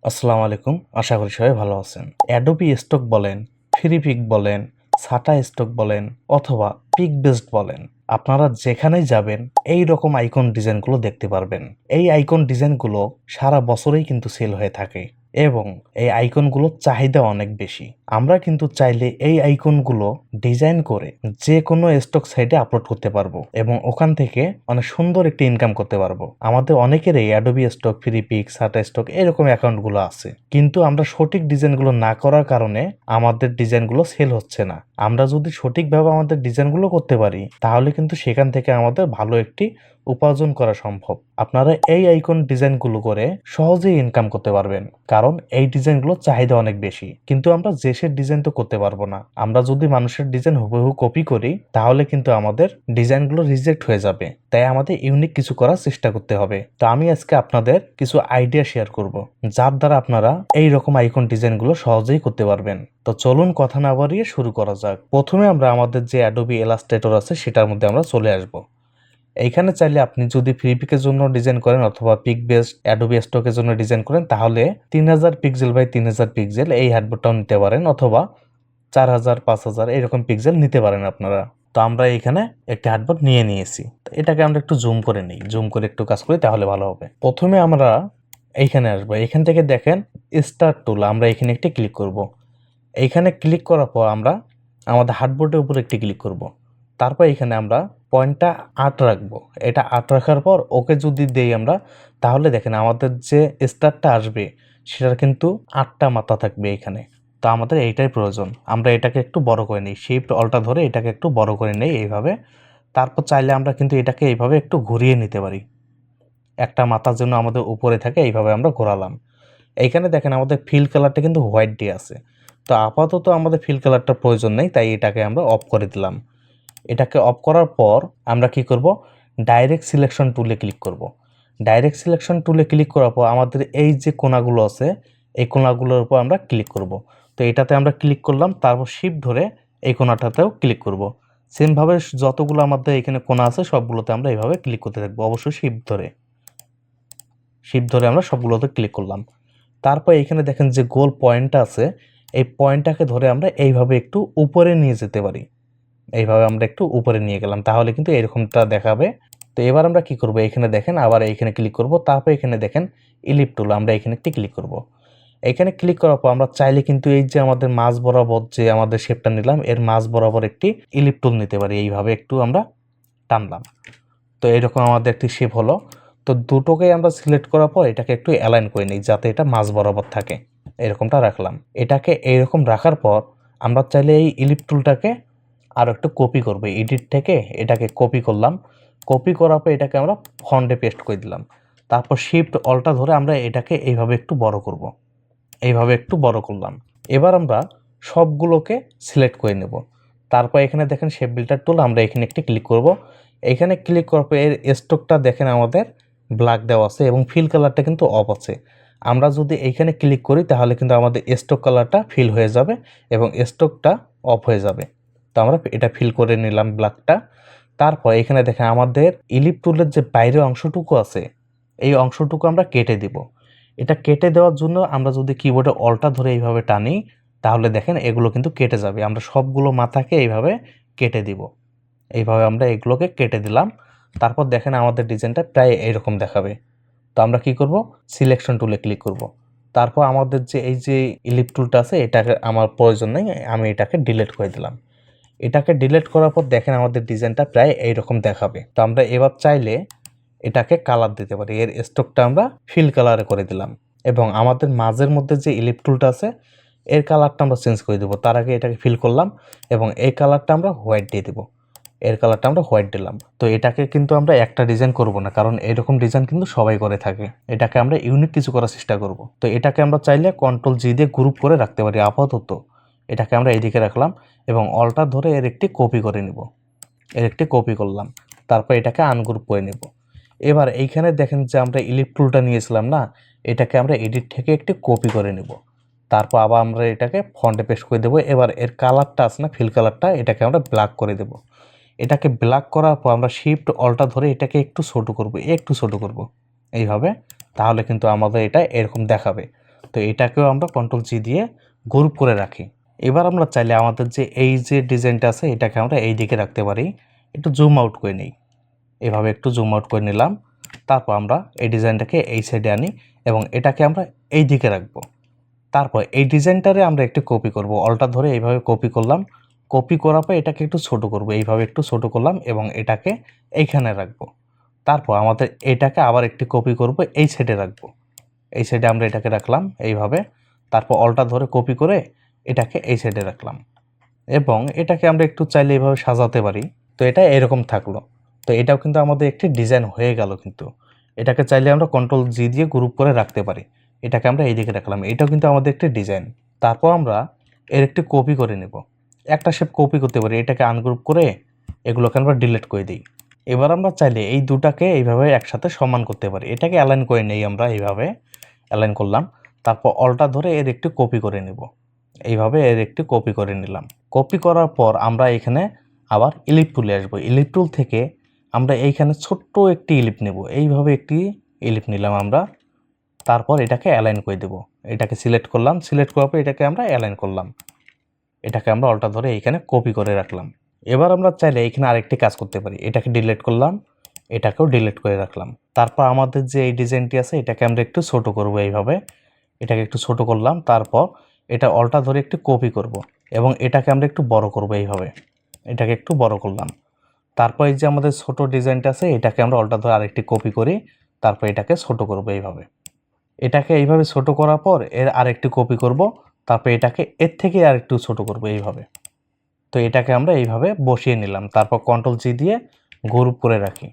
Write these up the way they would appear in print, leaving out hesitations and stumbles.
আসসালামু আলাইকুম। আশা করি সবাই ভালো আছেন। অ্যাডোবি স্টক বলেন, ফ্রি পিক বলেন, সাটা স্টক বলেন অথবা পিক বেসড বলেন, আপনারা যেখানেই যাবেন এই রকম আইকন ডিজাইনগুলো দেখতে পারবেন। এই আইকন ডিজাইনগুলো সারা বছরেই কিন্তু সেল হয়ে থাকে এবং এই আইকনগুলোর চাহিদা অনেক বেশি। আমরা কিন্তু চাইলে এই আইকনগুলো ডিজাইন করে যে কোনো স্টক সাইটে আপলোড করতে পারবো এবং ওখান থেকে অনেক সুন্দর একটি ইনকাম করতে পারবো। আমাদের অনেকেরই Adobe Stock, Freepik, Shutterstock এরকম অ্যাকাউন্টগুলো আছে, কিন্তু আমরা সঠিক ডিজাইনগুলো না করার কারণে আমাদের ডিজাইনগুলো সেল হচ্ছে না। আমরা যদি সঠিকভাবে আমাদের ডিজাইনগুলো করতে পারি তাহলে কিন্তু সেখান থেকে আমাদের ভালো একটি উপার্জন করা সম্ভব। আপনারা এই আইকন ডিজাইনগুলো করে সহজেই ইনকাম করতে পারবেন, কারণ এই ডিজাইনগুলো চাহিদা অনেক বেশি। কিন্তু আমরা দেশের ডিজাইন তো করতে পারবো না। আমরা যদি মানুষের ডিজাইন হুবহু কপি করি তাহলে কিন্তু আমাদের ডিজাইনগুলো রিজেক্ট হয়ে যাবে। তাই আমাদের ইউনিক কিছু করার চেষ্টা করতে হবে। তো আমি আজকে আপনাদের কিছু আইডিয়া শেয়ার করব, যার দ্বারা আপনারা এই রকম আইকন ডিজাইনগুলো সহজেই করতে পারবেন। তো চলুন কথা না বাড়িয়ে শুরু করা যাক। প্রথমে আমরা আমাদের যে অ্যাডোবি ইলাস্ট্রেটর আছে সেটার মধ্যে আমরা চলে আসব। এইখানে চাইলে আপনি যদি ফ্রি পিকের জন্য ডিজাইন করেন অথবা পিক বেসড অ্যাডোবি স্টকের জন্য ডিজাইন করেন তাহলে 3000 পিক্সেল বাই 3000 পিক্সেল এই হ্যাডবোর্ডটাও নিতে পারেন, অথবা 4000 5000 এরকম পিক্সেল নিতে পারেন আপনারা। তো আমরা এখানে একটি হার্ডবোর্ড নিয়ে নিয়েছি। তো এটাকে আমরা একটু জুম করে নিই, জুম করে একটু কাজ করি তাহলে ভালো হবে। প্রথমে আমরা এইখানে আসবো, এখান থেকে দেখেন স্টার্ট টুল, আমরা এখানে একটি ক্লিক করব। এইখানে ক্লিক করার পর আমরা আমাদের হার্ডবোর্ডের উপর একটি ক্লিক করব। তারপর এখানে আমরা পয়েন্টটা 8 রাখবো। এটা 8 রাখার পর ওকে যদি দেই আমরা, তাহলে দেখেন আমাদের যে স্টারটা আসবে সেটার কিন্তু 8টা মাথা থাকবে এখানে। তো আমাদের এইটাই প্রয়োজন। আমরা এটাকে একটু বড় করে নিই, শিফট অল্টা ধরে এটাকে একটু বড় করে নেই এইভাবে। তারপর চাইলে আমরা কিন্তু এটাকে এইভাবে একটু ঘুরিয়ে নিতে পারি, একটা মাথার জন্য আমাদের উপরে থাকে, এইভাবে আমরা ঘোরালাম। এইখানে দেখেন আমাদের ফিল কালারটা কিন্তু হোয়াইট দিয়ে আছে। তো আপাতত আমাদের ফিল কালারটার প্রয়োজন নেই, তাই এটাকে আমরা অফ করে দিলাম। এটাকে অফ করার পর আমরা কি করব, ডাইরেক্ট সিলেকশন টুলে ক্লিক করব। ডাইরেক্ট সিলেকশন টুলে ক্লিক করার পর আমাদের এই যে কোণাগুলো আছে এই কোণাগুলোর উপর আমরা ক্লিক করব। তো এটাতে আমরা ক্লিক করলাম, তারপর শিফট ধরে এই কোণাটাতেও ক্লিক করব। সেমভাবে যতগুলো আমাদের এখানে কোণা আছে সবগুলোতে আমরা এইভাবে ক্লিক করতে থাকবো, অবশ্যই শিফট ধরে আমরা সবগুলোতে ক্লিক করলাম। তারপর এখানে দেখেন যে গোল পয়েন্টটা আছে, এই পয়েন্টটাকে ধরে আমরা এইভাবে একটু উপরে নিয়ে যেতে পারি। এইভাবে আমরা একটু উপরে নিয়ে গেলাম, তাহলে কিন্তু এরকমটা দেখাবে। তো এবার আমরা কি করব, এখানে দেখেন আবার এইখানে ক্লিক করব। তারপর এখানে দেখেন ইলিপ টুল, আমরা এখানে একটি ক্লিক করব। এখানে ক্লিক করার পর আমরা চাইলে কিন্তু এই যে আমাদের মাঝ বরাবর যে আমাদের শেপটা নিলাম এর মাঝ বরাবর একটি ইলিপ টুল নিতে পারি। এইভাবে একটু আমরা টানলাম, তো এরকম আমাদের একটি শেপ হলো। তো দুটোকে আমরা সিলেক্ট করার পর এটাকে একটু অ্যালাইন করে নিই যাতে এটা মাঝ বরাবর থাকে, এরকমটা রাখলাম। এটাকে এইরকম রাখার পর আমরা চাইলে এই ইলিপ টুলটাকে আর একটু কপি করব। এডিট থেকে এটাকে কপি করলাম, কপি করার পর এটাকে আমরা ফন্টে পেস্ট করে দিলাম। তারপর শিফট অল্টা ধরে আমরা এটাকে এইভাবে একটু বড় করব, এইভাবে একটু বড় করলাম। এবার আমরা সবগুলোকে সিলেক্ট করে নেব। তারপর এখানে দেখেন শেপ বিল্ডার টুল, আমরা এখানে একটি ক্লিক করব। এখানে ক্লিক করার পর এর স্ট্রোকটা দেখেন আমাদের ব্ল্যাক দেওয়া আছে এবং ফিল কালারটা কিন্তু অফ আছে। আমরা যদি এইখানে ক্লিক করি তাহলে কিন্তু আমাদের স্ট্রোক কালারটা ফিল হয়ে যাবে এবং স্ট্রোকটা অফ হয়ে যাবে। তো আমরা এটা ফিল করে নিলাম ব্ল্যাকটা। তারপর এখানে দেখেন আমাদের ইলিপ টুলের যে বাইরের অংশটুকু আছে এই অংশটুকু আমরা কেটে দিব। এটা কেটে দেওয়ার জন্য আমরা যদি কিবোর্ডে অল্টা ধরে এইভাবে টানি তাহলে দেখেন এগুলো কিন্তু কেটে যাবে। আমরা সবগুলো মাথাকে এইভাবে কেটে দিব। এইভাবে আমরা এগুলোকে কেটে দিলাম। তারপর দেখেন আমাদের ডিজাইনটা প্রায় এইরকম দেখাবে। তো আমরা কি করব, সিলেকশন টুলে ক্লিক করব। তারপর আমাদের যে এই যে ইলিপ টুলটা আছে এটাকে আমার প্রয়োজন নেই, আমি এটাকে ডিলিট করে দিলাম। এটাকে ডিলিট করার পর দেখেন আমাদের ডিজাইনটা প্রায় এইরকম দেখাবে। তো আমরা এবার চাইলে এটাকে কালার দিতে পারি। এর স্ট্রোকটা আমরা ফিল কালারে করে দিলাম এবং আমাদের মাঝের মধ্যে যে ইলিপ টুলটা আছে এর কালারটা আমরা চেঞ্জ করে দেবো। তার আগে এটাকে ফিল করলাম এবং এই কালারটা আমরা হোয়াইট দিয়ে দেবো। এর কালারটা আমরা হোয়াইট দিলাম। তো এটাকে কিন্তু আমরা একটা ডিজাইন করব না, কারণ এরকম ডিজাইন কিন্তু সবাই করে থাকে। এটাকে আমরা ইউনিক কিছু করার চেষ্টা করব। তো এটাকে আমরা চাইলে কন্ট্রোল জি দিয়ে গ্রুপ করে রাখতে পারি। আপাতত এটাকে আমরা এইদিকে রাখলাম এবং অলটা ধরে এর একটি কপি করে নিব। এর একটি কপি করলাম, তারপর এটাকে আনগ্রুপ করে নেব। এবার এইখানে দেখেন যে আমরা ইলিপ টুলটা নিয়েছিলাম না, এটাকে আমরা এডিট থেকে একটি কপি করে নেব। তারপর আবার আমরা এটাকে ফন্টে পেস্ট করে দেবো। এবার এর কালারটা আছে না, ফিল কালারটা, এটাকে আমরা ব্ল্যাক করে দেব। এটাকে ব্ল্যাক করার পর আমরা শিফট অল্টা ধরে এটাকে একটু ছোট করব, একটু ছোট করব এইভাবে, তাহলে কিন্তু আমাদের এটা এরকম দেখাবে। তো তো এটাকেও আমরা কন্ট্রোল জি দিয়ে গ্রুপ করে রাখি। এবার আমরা চাইলে আমাদের যে এই যে ডিজাইনটা আছে এটাকে আমরা এই দিকে রাখতে পারি। একটু জুম আউট করে নিই, এভাবে একটু জুম আউট করে নিলাম। তারপর আমরা এই ডিজাইনটাকে এই সাইডে আনি এবং এটাকে আমরা এই দিকে রাখবো। তারপর এই ডিজাইনটারে আমরা একটু কপি করব, অলটা ধরে এইভাবে কপি করলাম। কপি করার পর এটাকে একটু ছোট করব, এইভাবে একটু ছোট করলাম এবং এটাকে এইখানে রাখবো। তারপর আমাদের এটাকে আবার একটি কপি করব, এই সাইডে রাখবো। এই সাইডে আমরা এটাকে রাখলাম এইভাবে। তারপর অলটা ধরে কপি করে এটাকে এই সাইডে রাখলাম এবং এটাকে আমরা একটু চাইলে এইভাবে সাজাতে পারি। তো এটা এরকম থাকলো। তো এটাও কিন্তু আমাদের একটি ডিজাইন হয়ে গেল। কিন্তু এটাকে চাইলে আমরা কন্ট্রোল জি দিয়ে গ্রুপ করে রাখতে পারি। এটাকে আমরা এইদিকে রাখলাম, এটাও কিন্তু আমাদের একটি ডিজাইন। তারপর আমরা এর একটি কপি করে নেব, একটা শেপ কপি করতে পারি। এটাকে আনগ্রুপ করে এগুলোকে আমরা ডিলিট করে দিই। এবার আমরা চাইলে এই দুটাকে এইভাবে একসাথে সমান করতে পারি। এটাকে অ্যালাইন করে নেই, আমরা এইভাবে অ্যালাইন করলাম। তারপর অলটা ধরে এর একটি কপি করে নেব, এইভাবে এর একটি কপি করে নিলাম। কপি করার পর আমরা এখানে আবার ইলিপ টুলে আসবো। ইলিপ টুল থেকে আমরা এইখানে ছোট্ট একটি ইলিপ নেব, এইভাবে একটি ইলিপ নিলাম আমরা। তারপর এটাকে অ্যালাইন করে দেব। এটাকে সিলেক্ট করলাম, সিলেক্ট করার পর এটাকে আমরা অ্যালাইন করলাম। এটাকে আমরা অলটা ধরে এইখানে কপি করে রাখলাম। এবার আমরা চাইলে এইখানে আরেকটি কাজ করতে পারি। এটাকে ডিলিট করলাম, এটাকেও ডিলিট করে রাখলাম। তারপর আমাদের যে এই ডিজাইনটি আছে এটাকে আমরা একটু ছোট করব, এইভাবে এটাকে একটু ছোট করলাম। তারপর এটা অলটা ধরে একটু কপি করব এবং এটাকে আমরা একটু বড় করব, এইভাবে এটাকে একটু বড় করলাম। তারপর এই যে আমাদের ছোট ডিজাইনটা আছে এটাকে আমরা অলটা ধরে আরেকটি কপি করি। তারপর এটাকে ছোট করব এইভাবে। এটাকে এইভাবে ছোট করার পর এর আরেকটি কপি করব। তারপর এটাকে এর থেকে আরেকটু ছোট করব এইভাবে। তো এটাকে আমরা এইভাবে বসিয়ে নিলাম। তারপর কন্ট্রোল জি দিয়ে গ্রুপ করে রাখি।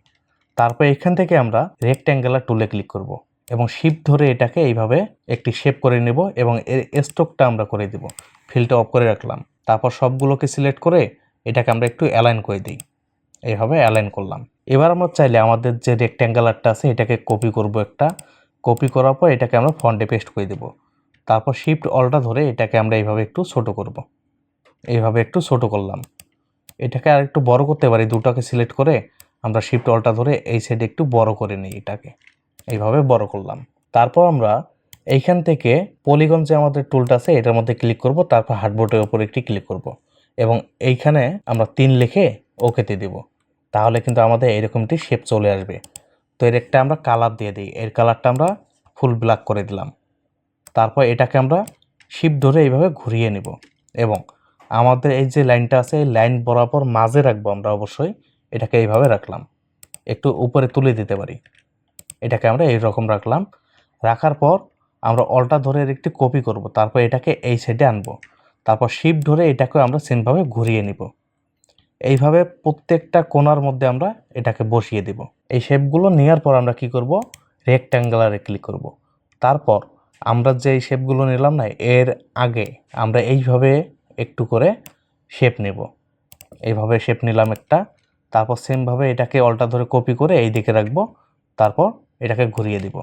তারপর এখান থেকে আমরা রেক্ট্যাঙ্গুলার টুলে ক্লিক করব এবং শিফট ধরে এটাকে এইভাবে একটি শেপ করে নেব এবং এর স্ট্রোকটা আমরা করে দেব। ফিলটা অফ করে রাখলাম। তারপর সবগুলোকে সিলেক্ট করে এটাকে আমরা একটু অ্যালাইন করে দিই, এইভাবে অ্যালাইন করলাম। এবার আমরা চাইলে আমাদের যে রেক্ট্যাঙ্গুলারটা আছে এটাকে কপি করব একটা। কপি করার পর এটাকে আমরা ফন্টে পেস্ট করে দেব। তারপর শিফট অলটা ধরে এটাকে আমরা এইভাবে একটু ছোট করব, এইভাবে একটু ছোট করলাম। এটাকে আর একটু বড় করতে পারি, দুটাকে সিলেক্ট করে আমরা শিফট অলটা ধরে এই সাইডে একটু বড় করে নিই, এটাকে এইভাবে বড় করলাম। তারপর আমরা এইখান থেকে পলিগন যে আমাদের টুলটা আছে এটার মধ্যে ক্লিক করব। তারপর হার্ডবোর্ডের উপর একটি ক্লিক করব এবং এইখানে আমরা 3 লিখে ওকেতে দেব। তাহলে কিন্তু আমাদের এরকমটি শেপ চলে আসবে। তো এর একটা আমরা কালার দিয়ে দিই, এর কালারটা আমরা ফুল ব্ল্যাক করে দিলাম। তারপর এটাকে আমরা শিফট ধরে এইভাবে ঘুরিয়ে নেব এবং আমাদের এই যে লাইনটা আছে এই লাইন বরাবর মাঝে রাখবো আমরা অবশ্যই। এটাকে এইভাবে রাখলাম, একটু উপরে তুলে দিতে পারি। এটাকে আমরা এইরকম রাখলাম। রাখার পর আমরা অলটা ধরে একটি কপি করব। তারপর এটাকে এই সাইডে আনবো। তারপর শিফট ধরে এটাকে আমরা সেমভাবে ঘুরিয়ে নিব। এইভাবে প্রত্যেকটা কোণার মধ্যে আমরা এটাকে বসিয়ে দেব। এই শেপগুলো নেওয়ার পর আমরা কি করব, রেক্ট্যাঙ্গুলারে ক্লিক করব। তারপর আমরা যে এই শেপগুলো নিলাম না এর আগে আমরা এইভাবে একটু করে শেপ নেব। এইভাবে শেপ নিলাম একটা। তারপর সেমভাবে এটাকে অলটা ধরে কপি করে এই দিকে রাখবো। তারপর এটাকে ঘুরিয়ে দিব।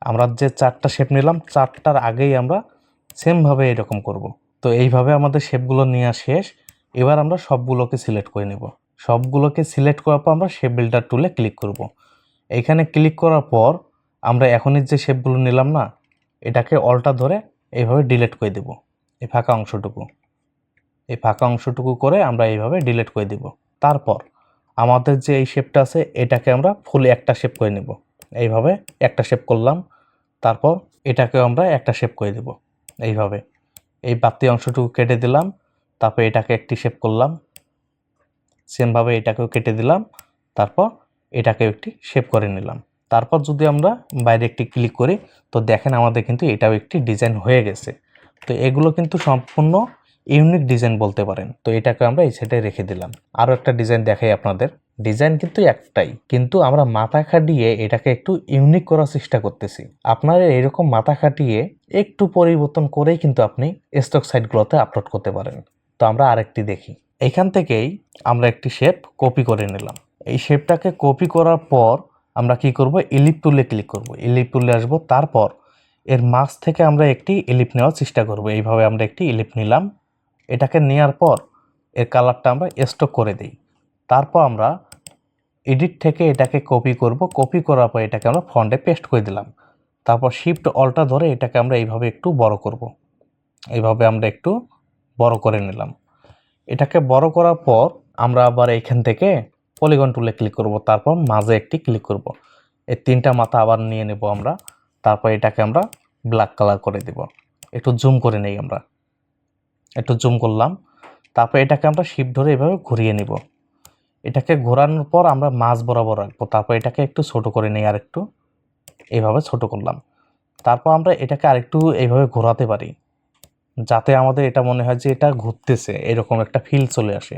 আমরা যে 4টা শেপ নিলাম 4টার আগেই আমরা সেমভাবে এরকম করব। তো এইভাবে আমাদের শেপগুলো নেওয়া শেষ। এবার আমরা সবগুলোকে সিলেক্ট করে নেব। সবগুলোকে সিলেক্ট করার পর আমরা শেপ বিল্ডার টুলে ক্লিক করব। এইখানে ক্লিক করার পর আমরা এখনই যে শেপগুলো নিলাম না এটাকে অলটা ধরে এইভাবে ডিলিট করে দেব। এই ফাঁকা অংশটুকু, এই ফাঁকা অংশটুকু করে আমরা এইভাবে ডিলিট করে দেব। তারপর আমাদের যে এই শেপটা আছে এটাকে আমরা ফুল একটা শেপ করে নেব। এইভাবে একটা শেপ করলাম। তারপর এটাকেও আমরা একটা শেপ করে দেব এইভাবে। এই বাড়তি অংশটুকু কেটে দিলাম। তারপর এটাকে একটি শেপ করলাম, সেমভাবে এটাকেও কেটে দিলাম। তারপর এটাকেও একটি শেপ করে নিলাম। তারপর যদি আমরা বাইরে একটি ক্লিক করি তো দেখেন আমাদের কিন্তু এটাও একটি ডিজাইন হয়ে গেছে। তো এগুলো কিন্তু সম্পূর্ণ ইউনিক ডিজাইন বলতে পারেন। তো এটাকে আমরা এই সাইডে রেখে দিলাম। আরও একটা ডিজাইন দেখাই আপনাদের। ডিজাইন কিন্তু একটাই, কিন্তু আমরা মাথা খাটিয়ে এটাকে একটু ইউনিক করার চেষ্টা করতেছি। আপনারা এরকম মাথা খাটিয়ে একটু পরিবর্তন করেই কিন্তু আপনি স্টক সাইটগুলোতে আপলোড করতে পারেন। তো আমরা আরেকটি দেখি। এখান থেকেই আমরা একটি শেপ কপি করে নিলাম। এই শেপটাকে কপি করার পর আমরা কি করব, ইলিপ টুলে ক্লিক করব। ইলিপ টুলে আসবো। তারপর এর মাঝ থেকে আমরা একটি ইলিপ নেওয়ার চেষ্টা করব। এইভাবে আমরা একটি ইলিপ নিলাম। এটাকে নেওয়ার পর এর কালারটা আমরা স্টক করে দিই। তারপর আমরা এডিট থেকে এটাকে কপি করব। কপি করার পর এটাকে আমরা ফন্টে পেস্ট করে দিলাম। তারপর শিফট অল্টা ধরে এটাকে আমরা এইভাবে একটু বড় করব। এইভাবে আমরা একটু বড় করে নিলাম। এটাকে বড় করার পর আমরা আবার এইখান থেকে পলিগন টুলে ক্লিক করব, তারপর মাঝে একটি ক্লিক করব। এই 3টা মাথা আবার নিয়ে নেব আমরা। তারপর এটাকে আমরা ব্ল্যাক কালার করে দেব। একটু জুম করে নেই, আমরা একটু জুম করলাম। তারপর এটাকে আমরা শিফট ধরে এভাবে ঘুরিয়ে নিব। এটাকে ঘোরানোর পর আমরা মাঝ বরাবর রাখবো। তারপর এটাকে একটু ছোট করে নেই, আর একটু এইভাবে ছোট করলাম। তারপর আমরা এটাকে আরেকটু এইভাবে ঘোরাতে পারি, যাতে আমাদের এটা মনে হয় যে এটা ঘুরতেছে, এরকম একটা ফিল চলে আসে।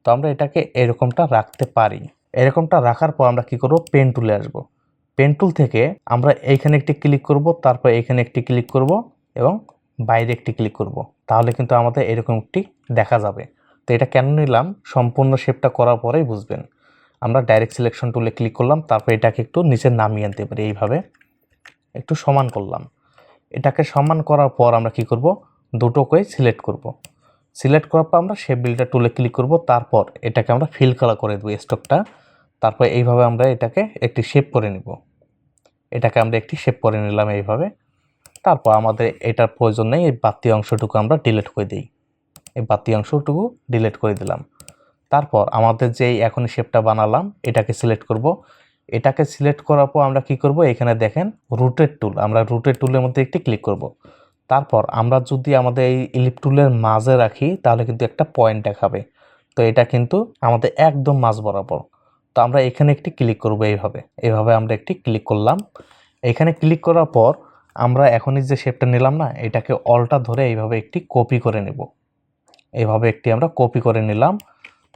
তো আমরা এটাকে এরকমটা রাখতে পারি। এরকমটা রাখার পর আমরা কি করব, পেন টুলে আসব। পেন টুল থেকে আমরা এইখানে একটি ক্লিক করব, তারপর এখানে একটি ক্লিক করব এবং বাইরে একটি ক্লিক করব। তাহলে কিন্তু আমাদের এরকম একটি দেখা যাবে। তো এটা কেন নিলাম সম্পূর্ণ শেপটা করার পরেই বুঝবেন। আমরা ডাইরেক্ট সিলেকশন টুলে ক্লিক করলাম, তারপর এটাকে একটু নিচে নামিয়ে আনতে পারি। এইভাবে একটু সমান করলাম। এটাকে সমান করার পর আমরা কি করব, দুটোকেই সিলেক্ট করব। সিলেক্ট করার পর আমরা শেপ বিল্ডার টুলে ক্লিক করব, তারপর এটাকে আমরা ফিল কালার করে দেবো স্ট্রোকটা। তারপর এইভাবে আমরা এটাকে একটি শেপ করে নিব। এটাকে আমরা একটি শেপ করে নিলাম এইভাবে। তারপর আমাদের এটার প্রয়োজন নেই, এই বাতি অংশটুকু আমরা ডিলিট করে দিই। এই বাতি অংশটুকু ডিলিট করে দিলাম। তারপর আমাদের যে এখন শেপটা বানালাম এটাকে সিলেক্ট করব। এটাকে সিলেক্ট করার পর আমরা কি করব, এখানে দেখেন রুটেট টুল, আমরা রুটেট টুলের মধ্যে একটি ক্লিক করব। তারপর আমরা যদি আমাদের এই ইলিপ টুলের মাঝে রাখি তাহলে কিন্তু একটা পয়েন্ট দেখাবে। তো এটা কিন্তু আমাদের একদম মাঝ বরাবর। তো আমরা এখানে একটি ক্লিক করব এইভাবে আমরা একটি ক্লিক করলাম। এখানে ক্লিক করার পর আমরা এখনই যে শেপটা নিলাম না, এটাকে অল্টা ধরে এইভাবে একটি কপি করে নেব। এইভাবে একটি আমরা কপি করে নিলাম।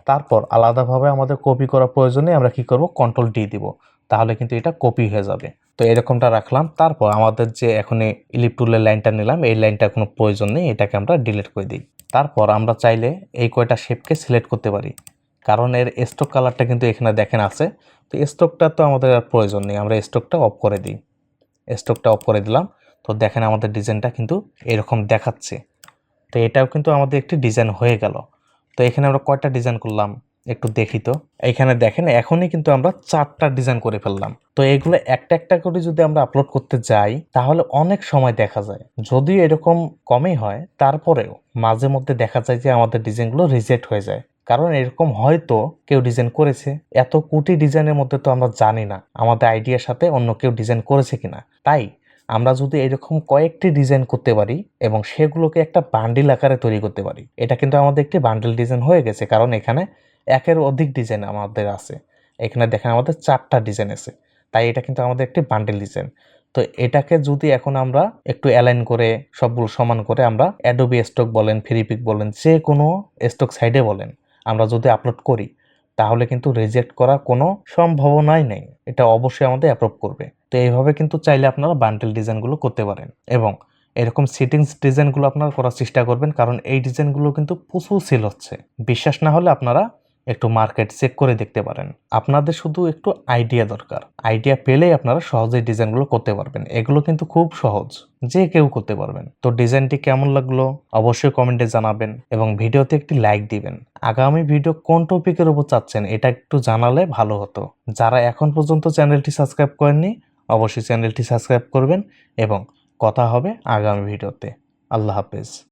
তারপর আলাদাভাবে আমাদের কপি করার প্রয়োজনে আমরা কি করব, কন্ট্রোল ডি দিব। তাহলে কিন্তু এটা কপি হয়ে যাবে। তো এরকমটা রাখলাম। তারপর আমাদের যে এখন ইলিপ টুলের লাইনটা নিলাম, এই লাইনটা কোনো প্রয়োজন নেই, এটাকে আমরা ডিলিট করে দিই। তারপর আমরা চাইলে এই কয়টা শেপকে সিলেক্ট করতে পারি, কারণ এর স্ট্রোক কালারটা কিন্তু এখানে দেখেন আছে। তো স্ট্রোকটা তো আমাদের আর প্রয়োজন নেই, আমরা স্ট্রোকটা অফ করে দিই। স্ট্রোকটা অফ করে দিলাম। তো দেখেন আমাদের ডিজাইনটা কিন্তু এরকম দেখাচ্ছে। তো এটাও কিন্তু আমাদের একটি ডিজাইন হয়ে গেল। তো এখানে আমরা কয়টা ডিজাইন করলাম একটু দেখি। তো এখানে দেখেন এখনই কিন্তু আমরা 4টা ডিজাইন করে ফেললাম। তো এগুলো একটা একটা করে যদি আমরা আপলোড করতে যাই তাহলে অনেক সময় দেখা যায়, যদিও এরকম কমই হয় তারপরেও মাঝে মধ্যে দেখা যায় যে আমাদের ডিজাইনগুলো রিজেক্ট হয়ে যায়। কারণ এরকম হয়তো কেউ ডিজাইন করেছে, এত কোটি ডিজাইনের মধ্যে তো আমরা জানি না আমাদের আইডিয়ার সাথে অন্য কেউ ডিজাইন করেছে কিনা। তাই আমরা যদি এরকম কয়েকটি ডিজাইন করতে পারি এবং সেগুলোকে একটা বান্ডিল আকারে তৈরি করতে পারি, এটা কিন্তু আমাদের একটি বান্ডিল ডিজাইন হয়ে গেছে। কারণ এখানে একের অধিক ডিজাইন আমাদের আছে। এখানে দেখেন আমাদের 4টা ডিজাইন আছে, তাই এটা কিন্তু আমাদের একটি বান্ডিল ডিজাইন। তো এটাকে যদি এখন আমরা একটু অ্যালাইন করে সবগুলো সমান করে আমরা অ্যাডোবি স্টক বলেন, ফ্রিপিক বলেন, যে কোনো স্টক সাইডে বলেন, আমরা যদি আপলোড করি তাহলে কিন্তু রিজেক্ট করার কোনো সম্ভাবনাই নেই। এটা অবশ্যই আমাদের অ্যাপ্রুভ করবে। তো এইভাবে কিন্তু চাইলে আপনারা বান্ডেল ডিজাইনগুলো করতে পারেন এবং এরকম সিটিংস ডিজাইনগুলো আপনারা করার চেষ্টা করবেন, কারণ এই ডিজাইনগুলো কিন্তু প্রচুর সেল হচ্ছে। বিশ্বাস না হলে আপনারা একটু মার্কেট চেক করে দেখতে পারেন। আপনাদের শুধু একটু আইডিয়া দরকার। আইডিয়া পেলেই আপনারা সহজেই ডিজাইনগুলো করতে পারবেন। এগুলো কিন্তু খুব সহজ, যে কেউ করতে পারবেন। তো ডিজাইনটি কেমন লাগলো অবশ্যই কমেন্টে জানাবেন এবং ভিডিওতে একটি লাইক দিবেন। আগামী ভিডিও কোন টপিকের উপর চাচ্ছেন এটা একটু জানালে ভালো হতো। যারা এখন পর্যন্ত চ্যানেলটি সাবস্ক্রাইব করেননি অবশ্যই চ্যানেলটি সাবস্ক্রাইব করবেন এবং কথা হবে আগামী ভিডিওতে। আল্লাহ হাফেজ।